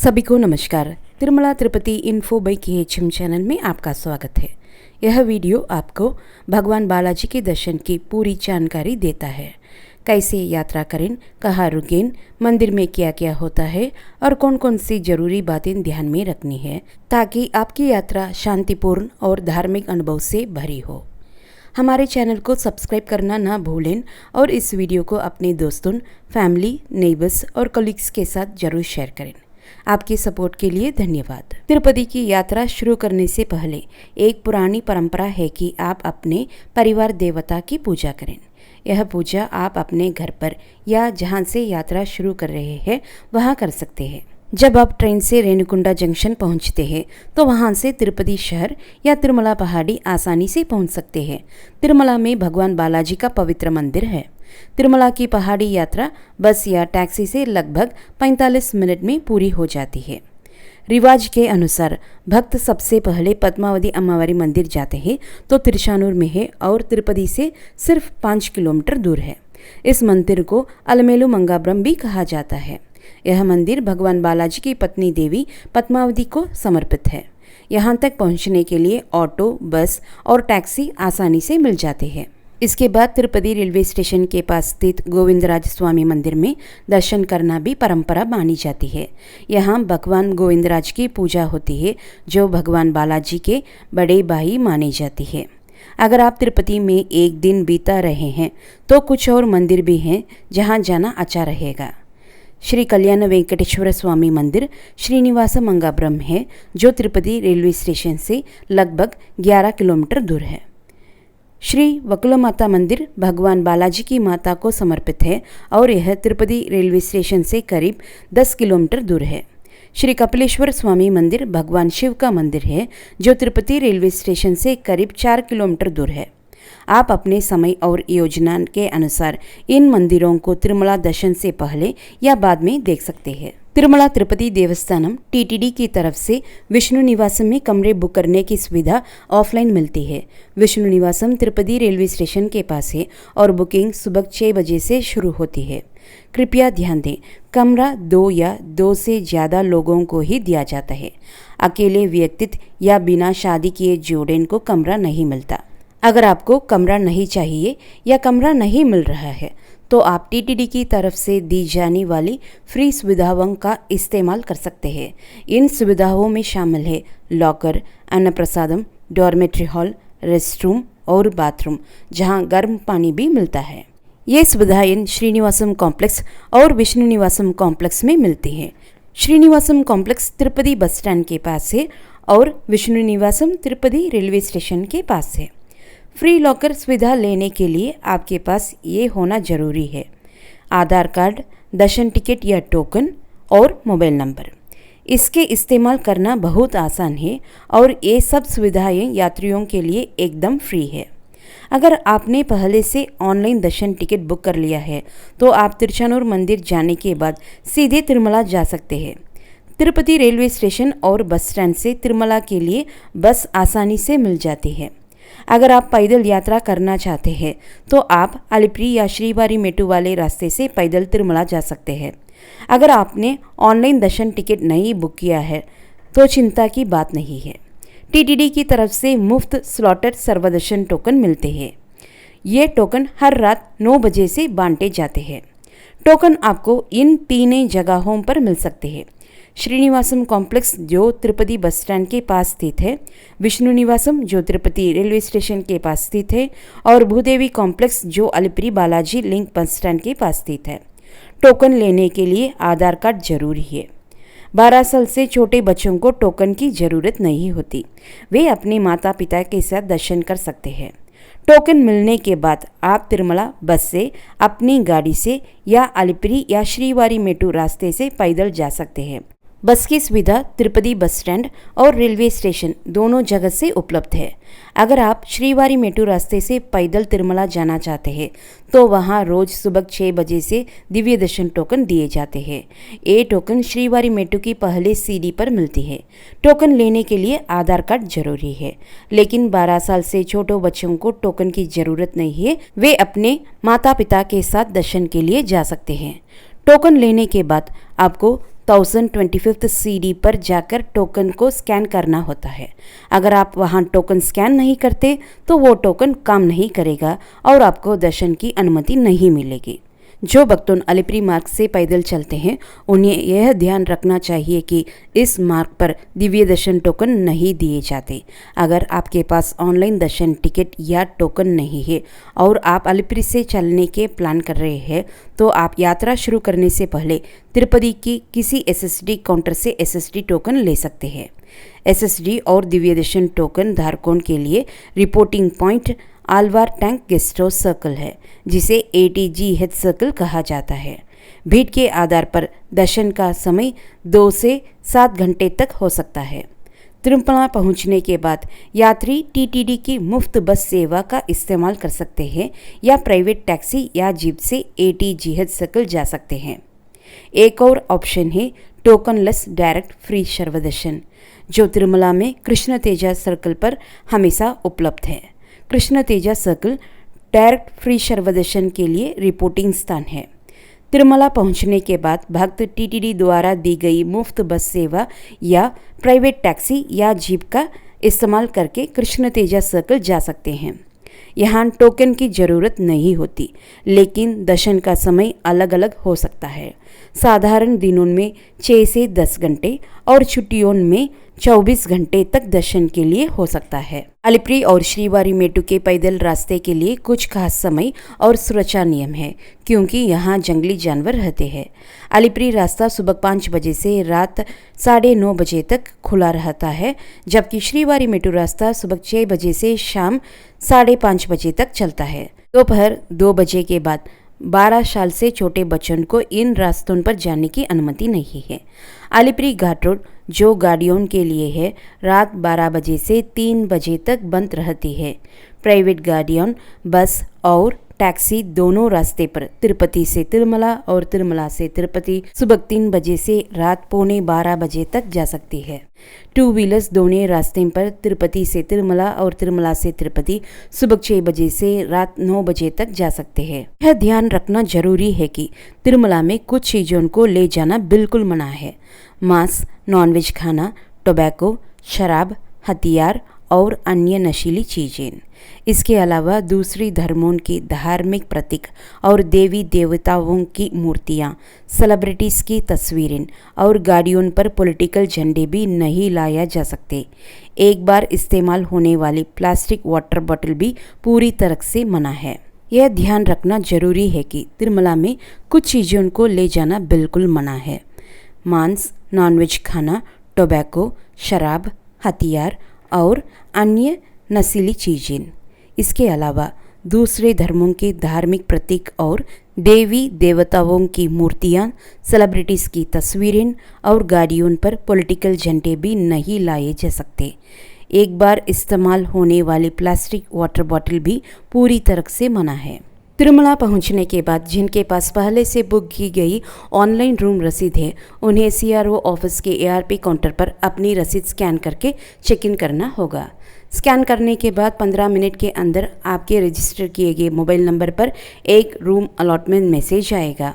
सभी को नमस्कार। Tirumala Tirupati info by KHM channel में आपका स्वागत है। यह वीडियो आपको भगवान बालाजी के दर्शन की पूरी जानकारी देता है। कैसे यात्रा करें, कहाँ रुकें, मंदिर में क्या क्या होता है और कौन कौन सी जरूरी बातें ध्यान में रखनी है ताकि आपकी यात्रा शांतिपूर्ण और धार्मिक अनुभव से भरी हो। हमारे चैनल को सब्सक्राइब करना ना भूलें और इस वीडियो को अपने दोस्तों, फैमिली, नेबर्स और कलीग्स के साथ जरूर शेयर करें। आपके सपोर्ट के लिए धन्यवाद। तिरुपति की यात्रा शुरू करने से पहले एक पुरानी परंपरा है कि आप अपने परिवार देवता की पूजा करें। यह पूजा आप अपने घर पर या जहां से यात्रा शुरू कर रहे हैं वहां कर सकते हैं। जब आप ट्रेन से रेणुकुंडा जंक्शन पहुंचते हैं तो वहां से तिरुपति शहर या तिरुमला पहाड़ी आसानी से पहुंच सकते हैं। तिरुमला में भगवान बालाजी का पवित्र मंदिर है। तिरुमला की पहाड़ी यात्रा बस या टैक्सी से लगभग 45 मिनट में पूरी हो जाती है। रिवाज के अनुसार भक्त सबसे पहले पद्मावती अम्मावारी मंदिर जाते हैं तो तिरुचानूर में है और तिरुपति से सिर्फ 5 किलोमीटर दूर है। इस मंदिर को अलमेलु मंगापुरम भी कहा जाता है। यह मंदिर भगवान बालाजी की पत्नी देवी पद्मावती को समर्पित है। यहाँ तक पहुँचने के लिए ऑटो, बस और टैक्सी आसानी से मिल जाते हैं। इसके बाद तिरुपति रेलवे स्टेशन के पास स्थित गोविंदराज स्वामी मंदिर में दर्शन करना भी परंपरा मानी जाती है। यहाँ भगवान गोविंदराज की पूजा होती है जो भगवान बालाजी के बड़े भाई माने जाती है। अगर आप तिरुपति में एक दिन बीता रहे हैं तो कुछ और मंदिर भी हैं जहाँ जाना अच्छा रहेगा। श्री कल्याण वेंकटेश्वर स्वामी मंदिर श्रीनिवास मंगापुरम है जो तिरुपति रेलवे स्टेशन से लगभग 11 किलोमीटर दूर है। श्री वकुला माता मंदिर भगवान बालाजी की माता को समर्पित है और यह तिरुपति रेलवे स्टेशन से करीब 10 किलोमीटर दूर है। श्री कपिलेश्वर स्वामी मंदिर भगवान शिव का मंदिर है जो तिरुपति रेलवे स्टेशन से करीब 4 किलोमीटर दूर है। आप अपने समय और योजना के अनुसार इन मंदिरों को तिरुमला दर्शन से पहले या बाद में देख सकते हैं। तिरुमला तिरुपति देवस्थानम TTD की तरफ से विष्णु निवासम में कमरे बुक करने की सुविधा ऑफलाइन मिलती है। विष्णु निवासम तिरुपति रेलवे स्टेशन के पास है और बुकिंग सुबह 6 बजे से शुरू होती है। कृपया ध्यान दें, कमरा 2 या 2 से ज़्यादा लोगों को ही दिया जाता है। अकेले व्यक्ति या बिना शादी किए जोड़े को कमरा नहीं मिलता। अगर आपको कमरा नहीं चाहिए या कमरा नहीं मिल रहा है तो आप TTD की तरफ से दी जाने वाली फ्री सुविधाओं का इस्तेमाल कर सकते हैं। इन सुविधाओं में शामिल है लॉकर, अन्नप्रसादम, डॉर्मेट्री हॉल, रेस्टरूम और बाथरूम जहां गर्म पानी भी मिलता है। ये सुविधाएं श्रीनिवासम कॉम्प्लेक्स और विष्णु निवासम कॉम्प्लेक्स में मिलती हैं। Srinivasam complex Tirupati bus stand के पास है और विष्णु निवासम तिरुपति रेलवे स्टेशन के पास है। फ्री लॉकर सुविधा लेने के लिए आपके पास ये होना जरूरी है: आधार कार्ड, दर्शन टिकट या टोकन और मोबाइल नंबर। इसके इस्तेमाल करना बहुत आसान है और ये सब सुविधाएं यात्रियों के लिए एकदम फ्री है। अगर आपने पहले से ऑनलाइन दर्शन टिकट बुक कर लिया है तो आप तिरुचानूर मंदिर जाने के बाद सीधे तिरुमला जा सकते हैं। तिरुपति रेलवे स्टेशन और बस स्टैंड से तिरुमला के लिए बस आसानी से मिल जाती है। अगर आप पैदल यात्रा करना चाहते हैं तो आप अलिपिरी या श्रीवारी मेटू वाले रास्ते से पैदल तिरुमला जा सकते हैं। अगर आपने ऑनलाइन दर्शन टिकट नहीं बुक किया है तो चिंता की बात नहीं है। TTD की तरफ से मुफ्त स्लॉटेड सर्वदर्शन टोकन मिलते हैं। ये टोकन हर रात 9 बजे से बांटे जाते हैं। टोकन आपको इन 3 जगहों पर मिल सकते हैं: श्रीनिवासम कॉम्प्लेक्स जो तिरुपति बस स्टैंड के पास स्थित है, विष्णु निवासम जो तिरुपति रेलवे स्टेशन के पास स्थित है और भूदेवी कॉम्प्लेक्स जो Alipiri Balaji link bus stand के पास स्थित है। टोकन लेने के लिए आधार कार्ड जरूरी है। 12 साल से छोटे बच्चों को टोकन की ज़रूरत नहीं होती। वे अपने माता पिता के साथ दर्शन कर सकते हैं। टोकन मिलने के बाद आप तिरुमला बस से, अपनी गाड़ी से या अलिपिरी या श्रीवारी मेटू रास्ते से पैदल जा सकते हैं। बस की सुविधा तिरुपति बस स्टैंड और रेलवे स्टेशन दोनों जगह से उपलब्ध है। अगर आप श्रीवारी मेटू रास्ते से पैदल तिरुमला जाना चाहते हैं तो वहां रोज सुबह 6 बजे से दिव्य दर्शन टोकन दिए जाते हैं। ये टोकन श्रीवारी मेटू की पहले सीढ़ी पर मिलती है। टोकन लेने के लिए आधार कार्ड जरूरी है, लेकिन 12 साल से छोटे बच्चों को टोकन की जरूरत नहीं है। वे अपने माता पिता के साथ दर्शन के लिए जा सकते हैं। टोकन लेने के बाद आपको 1025 सीडी पर जाकर टोकन को स्कैन करना होता है। अगर आप वहां टोकन स्कैन नहीं करते तो वो टोकन काम नहीं करेगा और आपको दर्शन की अनुमति नहीं मिलेगी। जो भक्तों अलिपिरी मार्ग से पैदल चलते हैं उन्हें यह ध्यान रखना चाहिए कि इस मार्ग पर दिव्य दर्शन टोकन नहीं दिए जाते। अगर आपके पास ऑनलाइन दर्शन टिकट या टोकन नहीं है और आप अलिपिरी से चलने के प्लान कर रहे हैं तो आप यात्रा शुरू करने से पहले तिरुपति की किसी एसएसडी काउंटर से एसएसडी टोकन ले सकते हैं। एसएसडी और दिव्य दर्शन टोकन धारकों के लिए reporting point Alvar tank guest house circle है, जिसे ATGH सर्कल कहा जाता है। भीड़ के आधार पर दर्शन का समय 2 से 7 घंटे तक हो सकता है। तिरुमला पहुंचने के बाद यात्री TTD की मुफ्त बस सेवा का इस्तेमाल कर सकते हैं या प्राइवेट टैक्सी या जीप से ATGH सर्कल जा सकते हैं। एक और ऑप्शन है टोकनलेस डायरेक्ट फ्री सर्वदर्शन, जो तिरुमला में कृष्ण तेजा सर्कल पर हमेशा उपलब्ध है। Krishna Teja circle direct free Sarva Darshan के लिए रिपोर्टिंग स्थान है। तिरुमला पहुंचने के बाद भक्त TTD द्वारा दी गई मुफ्त बस सेवा या प्राइवेट टैक्सी या जीप का इस्तेमाल करके कृष्ण तेजा सर्कल जा सकते हैं। यहाँ टोकन की ज़रूरत नहीं होती, लेकिन दर्शन का समय अलग अलग हो सकता है। साधारण दिनों में 6 से 10 घंटे और छुट्टियों में 24 घंटे तक दर्शन के लिए हो सकता है। अलिपिरी और श्रीवारी मेटू के पैदल रास्ते के लिए कुछ खास समय और सुरक्षा नियम है, क्योंकि यहाँ जंगली जानवर रहते हैं। अलिपिरी रास्ता सुबह 5 बजे से रात 9:30 बजे तक खुला रहता है, जबकि श्रीवारी मेटू रास्ता सुबह 6 बजे से शाम 5:30 बजे तक चलता है। दोपहर 2 बजे के बाद 12 साल से छोटे बच्चों को इन रास्तों पर जाने की अनुमति नहीं है। अलिपिरी घाट रोड, जो गाड़ियों के लिए है, रात 12 बजे से 3 बजे तक बंद रहती है। प्राइवेट गाड़ियों, बस और टैक्सी दोनों रास्ते पर तिरुपति से तिरुमला और तिरुमला से तिरुपति सुबह 3 बजे से रात 11:45 बजे तक जा सकती है। 2 व्हीलर्स दोनों रास्ते पर तिरुपति से तिरुमला और तिरुमला से तिरुपति सुबह 6 बजे से रात 9 बजे तक जा सकते हैं। यह ध्यान रखना जरूरी है कि तिरुमला में कुछ चीज़ों को ले जाना बिल्कुल मना है। मांस, नॉनवेज खाना, टोबैको, शराब, हथियार और अन्य नशीली चीज़ें। इसके अलावा दूसरी धर्मों की धार्मिक प्रतीक और देवी देवताओं की मूर्तियाँ, सेलिब्रिटीज़ की तस्वीरें और गाड़ियों पर पॉलिटिकल झंडे भी नहीं लाया जा सकते। एक बार इस्तेमाल होने वाली प्लास्टिक वाटर बॉटल भी पूरी तरह से मना है। यह ध्यान रखना जरूरी है कि तिरुमला में कुछ चीज़ों को ले जाना बिल्कुल मना है। मांस, नॉनवेज खाना, टोबैको, शराब, हथियार और अन्य नशीली चीज़ें। इसके अलावा दूसरे धर्मों के धार्मिक प्रतीक और देवी देवताओं की मूर्तियाँ, सेलिब्रिटीज़ की तस्वीरें और गाड़ियों पर पॉलिटिकल झंडे भी नहीं लाए जा सकते। एक बार इस्तेमाल होने वाली प्लास्टिक वाटर बॉटल भी पूरी तरह से मना है। तिरुमला पहुंचने के बाद जिनके पास पहले से बुक की गई ऑनलाइन रूम रसीद है, उन्हें CRO ऑफिस के ARP काउंटर पर अपनी रसीद स्कैन करके चेक इन करना होगा। स्कैन करने के बाद 15 मिनट के अंदर आपके रजिस्टर किए गए मोबाइल नंबर पर एक रूम अलॉटमेंट मैसेज आएगा।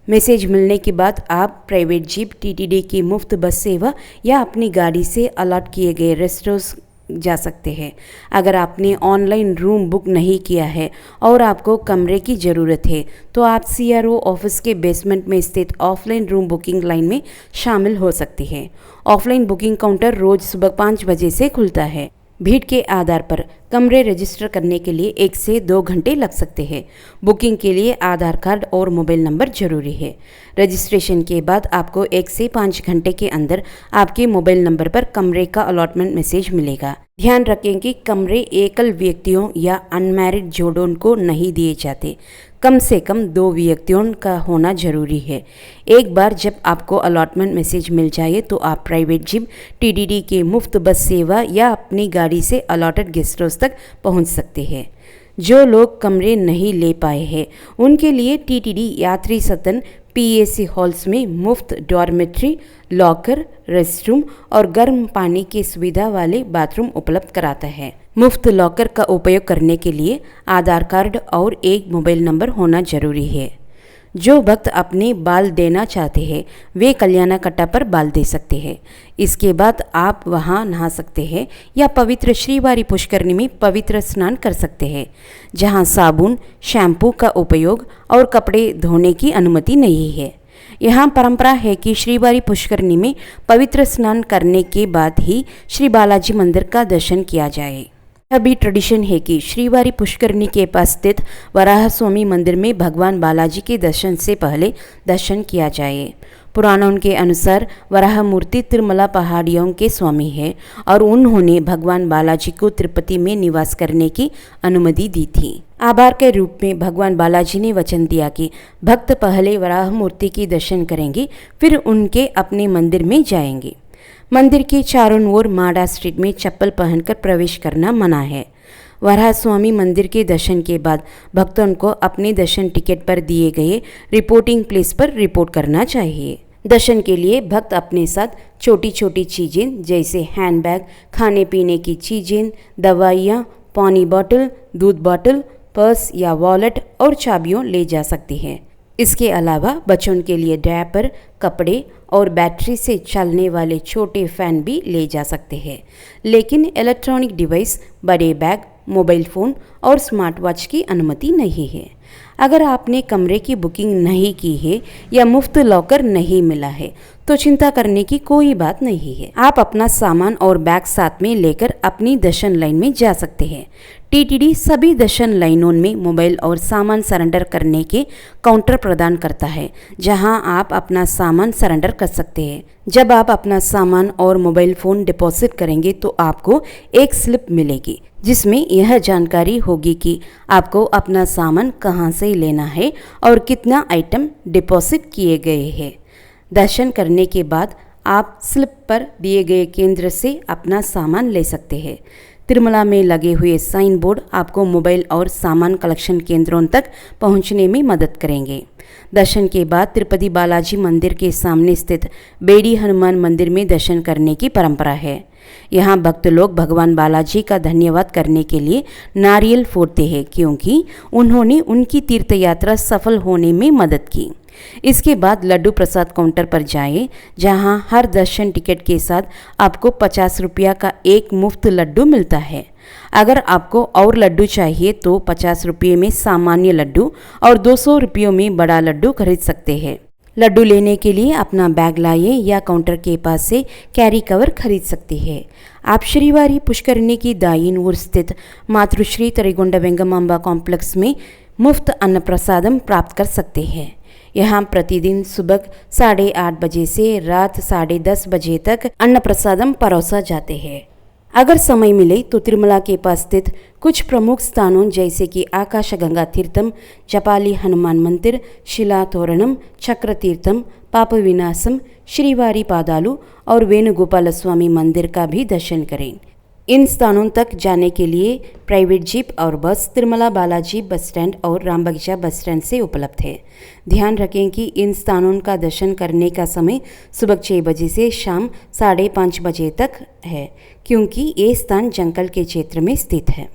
मैसेज मिलने के बाद आप प्राइवेट जीप, TTD की मुफ्त बस सेवा या अपनी गाड़ी से अलॉट किए गए रेस्ट हाउस जा सकते हैं। अगर आपने ऑनलाइन रूम बुक नहीं किया है और आपको कमरे की ज़रूरत है तो आप CRO ऑफिस के बेसमेंट में स्थित ऑफलाइन रूम बुकिंग लाइन में शामिल हो सकते हैं। ऑफलाइन बुकिंग काउंटर रोज़ सुबह 5 बजे से खुलता है। भीड़ के आधार पर कमरे रजिस्टर करने के लिए 1 से 2 घंटे लग सकते हैं। बुकिंग के लिए आधार कार्ड और मोबाइल नंबर जरूरी है। रजिस्ट्रेशन के बाद आपको 1 से 5 घंटे के अंदर आपके मोबाइल नंबर पर कमरे का अलॉटमेंट मैसेज मिलेगा। ध्यान रखें कि कमरे एकल व्यक्तियों या अनमैरिड जोड़ों को नहीं दिए जाते। कम से कम 2 व्यक्तियों का होना जरूरी है। एक बार जब आपको अलॉटमेंट मैसेज मिल जाए तो आप प्राइवेट जीप, TTD के मुफ्त बस सेवा या अपनी गाड़ी से अलॉटेड गेस्ट हाउस तक पहुंच सकते हैं। जो लोग कमरे नहीं ले पाए हैं उनके लिए TTD यात्री सदन PAC हॉल्स में मुफ्त डॉर्मेट्री, लॉकर, रेस्टरूम और गर्म पानी की सुविधा वाले बाथरूम उपलब्ध कराता है। मुफ्त लॉकर का उपयोग करने के लिए आधार कार्ड और एक मोबाइल नंबर होना जरूरी है। जो भक्त अपने बाल देना चाहते हैं वे कल्याणकट्टा पर बाल दे सकते हैं। इसके बाद आप वहां नहा सकते हैं या पवित्र श्रीवारी पुष्करणी में पवित्र स्नान कर सकते हैं, जहां साबुन, शैम्पू का उपयोग और कपड़े धोने की अनुमति नहीं है। यहाँ परंपरा है कि श्रीवारी पुष्करणी में पवित्र स्नान करने के बाद ही श्री बालाजी मंदिर का दर्शन किया जाए। यह भी ट्रेडिशन है कि श्रीवारी पुष्करणी के पास स्थित वराह स्वामी मंदिर में भगवान बालाजी के दर्शन से पहले दर्शन किया जाए। पुराणों के अनुसार वराह मूर्ति तिरुमला पहाड़ियों के स्वामी है और उन्होंने भगवान बालाजी को तिरुपति में निवास करने की अनुमति दी थी। आभार के रूप में भगवान बालाजी ने वचन दिया कि भक्त पहले वराह मूर्ति के दर्शन करेंगे, फिर उनके अपने मंदिर में जाएंगे। मंदिर के चारों ओर माडा स्ट्रीट में चप्पल पहनकर प्रवेश करना मना है। वराह स्वामी मंदिर के दर्शन के बाद भक्तों को अपने दर्शन टिकट पर दिए गए रिपोर्टिंग प्लेस पर रिपोर्ट करना चाहिए। दर्शन के लिए भक्त अपने साथ छोटी छोटी चीज़ें जैसे हैंडबैग, खाने पीने की चीज़ें, दवाइयाँ, पानी बोतल, दूध बोतल, पर्स या वॉलेट और चाबियों ले जा सकती हैं। इसके अलावा बच्चों के लिए डायपर, कपड़े और बैटरी से चलने वाले छोटे फैन भी ले जा सकते हैं, लेकिन इलेक्ट्रॉनिक डिवाइस, बड़े बैग, मोबाइल फ़ोन और स्मार्ट वॉच की अनुमति नहीं है। अगर आपने कमरे की बुकिंग नहीं की है या मुफ्त लॉकर नहीं मिला है तो चिंता करने की कोई बात नहीं है। आप अपना सामान और बैग साथ में लेकर अपनी दर्शन लाइन में जा सकते हैं। टीटीडी सभी दर्शन लाइनों में मोबाइल और सामान सरेंडर करने के काउंटर प्रदान करता है, जहां आप अपना सामान सरेंडर कर सकते हैं। जब आप अपना सामान और मोबाइल फ़ोन डिपॉजिट करेंगे तो आपको एक स्लिप मिलेगी जिसमें यह जानकारी होगी कि आपको अपना सामान कहां से लेना है और कितना आइटम डिपॉजिट किए गए हैं। दर्शन करने के बाद आप स्लिप पर दिए गए केंद्र से अपना सामान ले सकते हैं। तिरुमला में लगे हुए साइन बोर्ड आपको मोबाइल और सामान कलेक्शन केंद्रों तक पहुंचने में मदद करेंगे। दर्शन के बाद तिरुपति बालाजी मंदिर के सामने स्थित बेड़ी हनुमान मंदिर में दर्शन करने की परंपरा है। यहाँ भक्त लोग भगवान बालाजी का धन्यवाद करने के लिए नारियल फोड़ते हैं, क्योंकि उन्होंने उनकी तीर्थ यात्रा सफल होने में मदद की। इसके बाद लड्डू प्रसाद काउंटर पर जाएं, जहां हर दर्शन टिकट के साथ आपको 50 रुपया का एक मुफ्त लड्डू मिलता है। अगर आपको और लड्डू चाहिए तो 50 रुपये में सामान्य लड्डू और 200 रुपयों में बड़ा लड्डू खरीद सकते हैं। लड्डू लेने के लिए अपना बैग लाइए या काउंटर के पास से कैरी कवर खरीद सकते हैं। आप श्रीवारी पुष्करणी की दाईं ओर स्थित मातृश्री तरिगोंडा वेंगमांबा कॉम्प्लेक्स में मुफ्त अन्न प्रसादम प्राप्त कर सकते हैं। यहाँ प्रतिदिन सुबह 8:30 बजे से रात 10:30 बजे तक अन्न प्रसादम परोसा जाते हैं। अगर समय मिले तो तिरुमला के पास स्थित कुछ प्रमुख स्थानों जैसे कि आकाशगंगा तीर्थम, जपाली हनुमान मंदिर, शिला तोरणम, चक्र तीर्थम, पाप विनाशम, श्रीवारी पादालु और वेणुगोपाल स्वामी मंदिर का भी दर्शन करें। इन स्थानों तक जाने के लिए प्राइवेट जीप और बस तिरुमला बालाजी बस स्टैंड और रामबगीचा बस स्टैंड से उपलब्ध है। ध्यान रखें कि इन स्थानों का दर्शन करने का समय सुबह 6 बजे से शाम 5:30 बजे तक है, क्योंकि ये स्थान जंगल के क्षेत्र में स्थित है।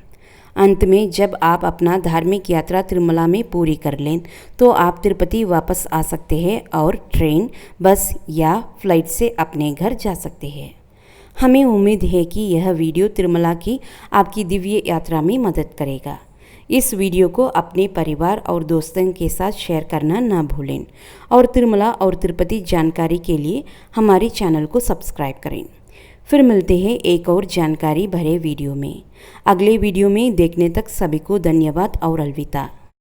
अंत में जब आप अपना धार्मिक यात्रा तिरुमला में पूरी कर लें तो आप तिरुपति वापस आ सकते हैं और ट्रेन, बस या फ्लाइट से अपने घर जा सकते हैं। हमें उम्मीद है कि यह वीडियो तिरुमला की आपकी दिव्य यात्रा में मदद करेगा। इस वीडियो को अपने परिवार और दोस्तों के साथ शेयर करना ना भूलें और तिरुमला और तिरुपति जानकारी के लिए हमारे चैनल को सब्सक्राइब करें। फिर मिलते हैं एक और जानकारी भरे वीडियो में। अगले वीडियो में देखने तक सभी को धन्यवाद और अलविदा।